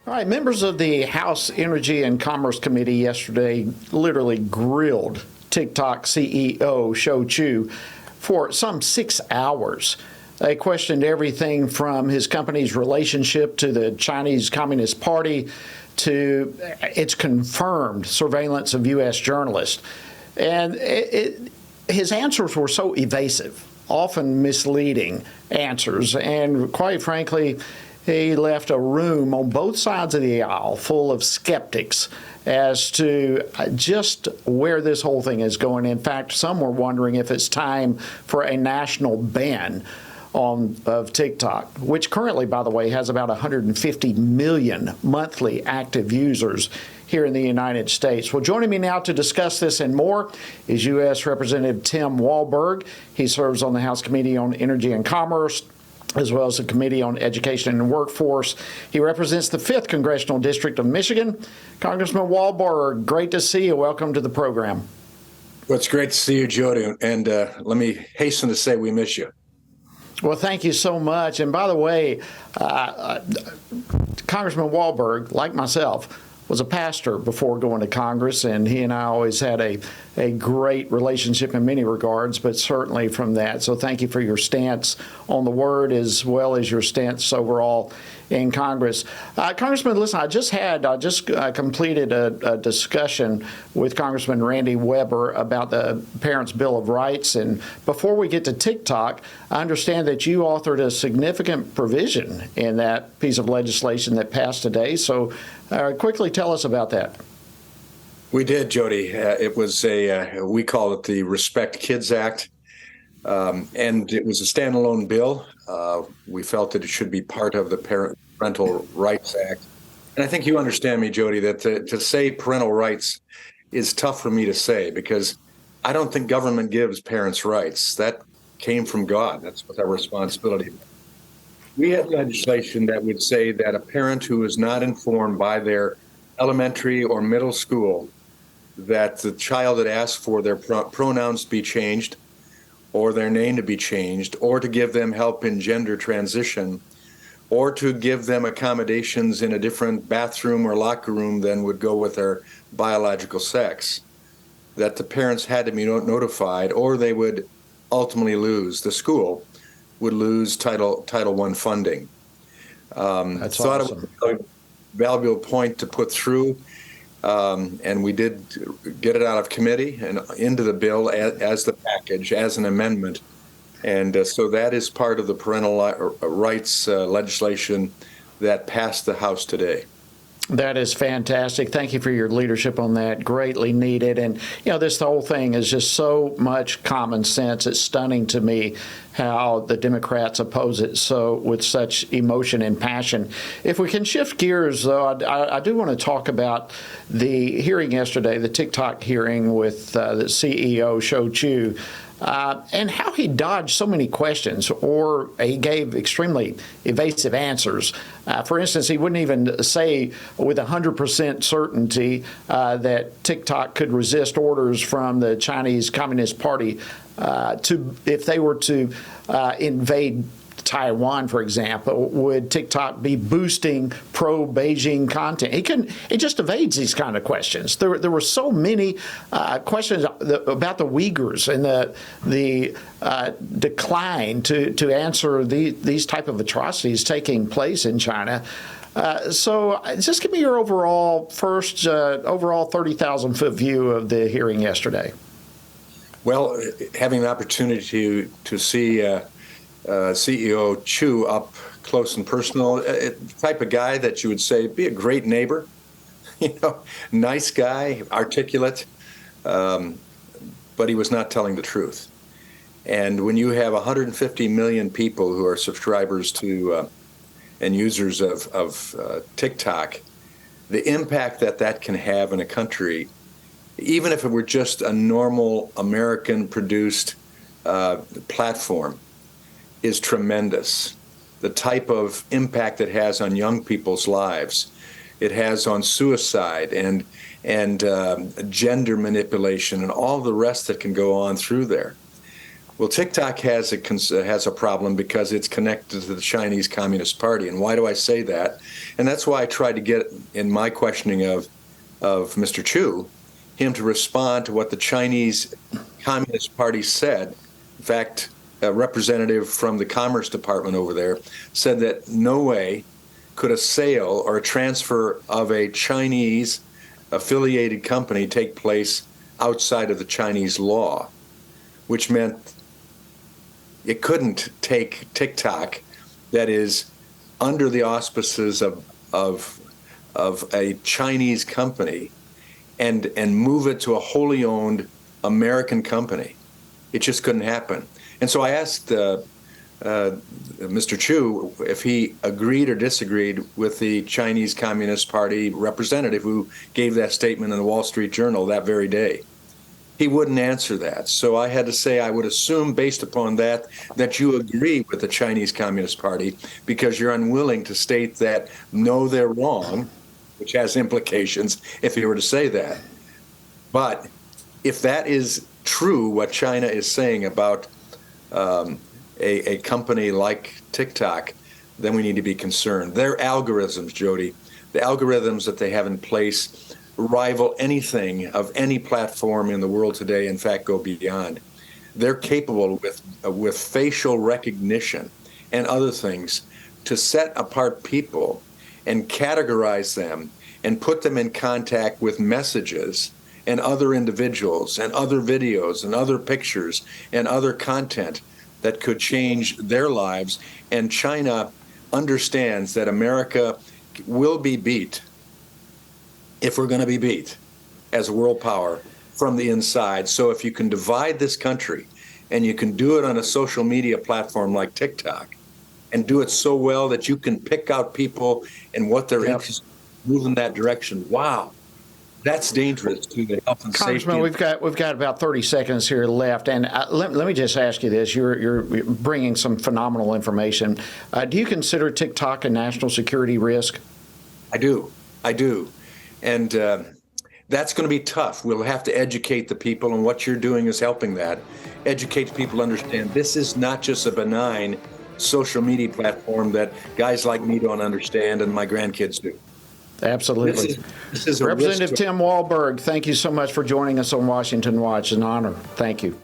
All right, members of the House Energy and Commerce Committee yesterday literally grilled TikTok CEO Shou Chew for some 6 hours. They questioned everything from his company's relationship to the Chinese Communist Party to its confirmed surveillance of U.S. journalists. And his answers were so evasive, often misleading answers, and quite frankly, he left a room on both sides of the aisle full of skeptics as to just where this whole thing is going. In fact, some were wondering if it's time for a national ban of TikTok, which currently, by the way, has about 150 million monthly active users here in the United States. Well, joining me now to discuss this and more is U.S. Representative Tim Walberg. He serves on the House Committee on Energy and Commerce, as well as the Committee on Education and Workforce. He represents the 5th Congressional District of Michigan. Congressman Walberg, great to see you. Welcome to the program. Well, it's great to see you, Jody. And let me hasten to say we miss you. Well, thank you so much. And by the way, Congressman Walberg, like myself, was a pastor before going to Congress, and he and I always had a great relationship in many regards, but certainly from that. So thank you for your stance on the word as well as your stance overall in Congress. Congressman, listen, I just completed a discussion with Congressman Randy Weber about the Parents' Bill of Rights. And before we get to TikTok, I understand that you authored a significant provision in that piece of legislation that passed today. So quickly tell us about that. We did, Jody. It was we call it the Respect Kids Act. And it was a standalone bill. We felt that it should be part of the Parental Rights Act. And I think you understand me, Jody, that to say parental rights is tough for me to say because I don't think government gives parents rights. That came from God. That's what our responsibility is. We had legislation that would say that a parent who is not informed by their elementary or middle school that the child had asked for their pronouns to be changed or their name to be changed, or to give them help in gender transition, or to give them accommodations in a different bathroom or locker room than would go with their biological sex, that the parents had to be notified, or they would ultimately lose. The school would lose Title I funding. That's thought awesome. It was a valuable point to put through. And we did get it out of committee and into the bill as the package, as an amendment. And so that is part of the parental rights legislation that passed the House today. That is fantastic. Thank you for your leadership on that. Greatly needed. And, this whole thing is just so much common sense. It's stunning to me how the Democrats oppose it so with such emotion and passion. If we can shift gears, though, I do want to talk about the hearing yesterday, the TikTok hearing with the CEO, Shou Chew. And how he dodged so many questions, or he gave extremely evasive answers. For instance, he wouldn't even say with 100% certainty that TikTok could resist orders from the Chinese Communist Party if they were to invade Taiwan, for example. Would TikTok be boosting pro-Beijing content? He just evades these kind of questions. There were so many questions about the Uyghurs and the decline to answer these type of atrocities taking place in China. So just give me your overall 30,000-foot view of the hearing yesterday. Well, having the opportunity to see CEO Chew up close and personal, type of guy that you would say be a great neighbor, nice guy, articulate, but he was not telling the truth. And when you have 150 million people who are subscribers to and users of TikTok, the impact that can have in a country, even if it were just a normal American-produced platform, is tremendous. The type of impact it has on young people's lives, it has on suicide and gender manipulation and all the rest that can go on through there. Well, TikTok has a problem because it's connected to the Chinese Communist Party. And why do I say that? And that's why I tried to get in my questioning of Mr. Chu, him to respond to what the Chinese Communist Party said. In fact, a representative from the Commerce Department over there said that no way could a sale or a transfer of a Chinese affiliated company take place outside of the Chinese law, which meant it couldn't take TikTok, that is under the auspices of a Chinese company, and move it to a wholly owned American company. It just couldn't happen. And so I asked Mr. Chu if he agreed or disagreed with the Chinese Communist Party representative who gave that statement in the Wall Street Journal that very day. He wouldn't answer that. So I had to say, I would assume based upon that, that you agree with the Chinese Communist Party because you're unwilling to state that, no, they're wrong, which has implications if you were to say that. But if that is true, what China is saying about a company like TikTok, then we need to be concerned. Their algorithms, Jody, the algorithms that they have in place rival anything of any platform in the world today, in fact, go beyond. They're capable with facial recognition and other things to set apart people and categorize them and put them in contact with messages and other individuals and other videos and other pictures and other content that could change their lives. And China understands that America will be beat, if we're going to be beat as a world power, from the inside. So if you can divide this country and you can do it on a social media platform like TikTok and do it so well that you can pick out people and what they're interested in, move in that direction, wow, that's dangerous to the health and Congressman, safety. we've got about 30 seconds here left, and let me just ask you this: you're bringing some phenomenal information. Do you consider TikTok a national security risk? I do, and that's going to be tough. We'll have to educate the people, and what you're doing is helping that. Educate people to understand this is not just a benign social media platform that guys like me don't understand, and my grandkids do. Absolutely. This is a Representative Tim Walberg, thank you so much for joining us on Washington Watch. An honor. Thank you.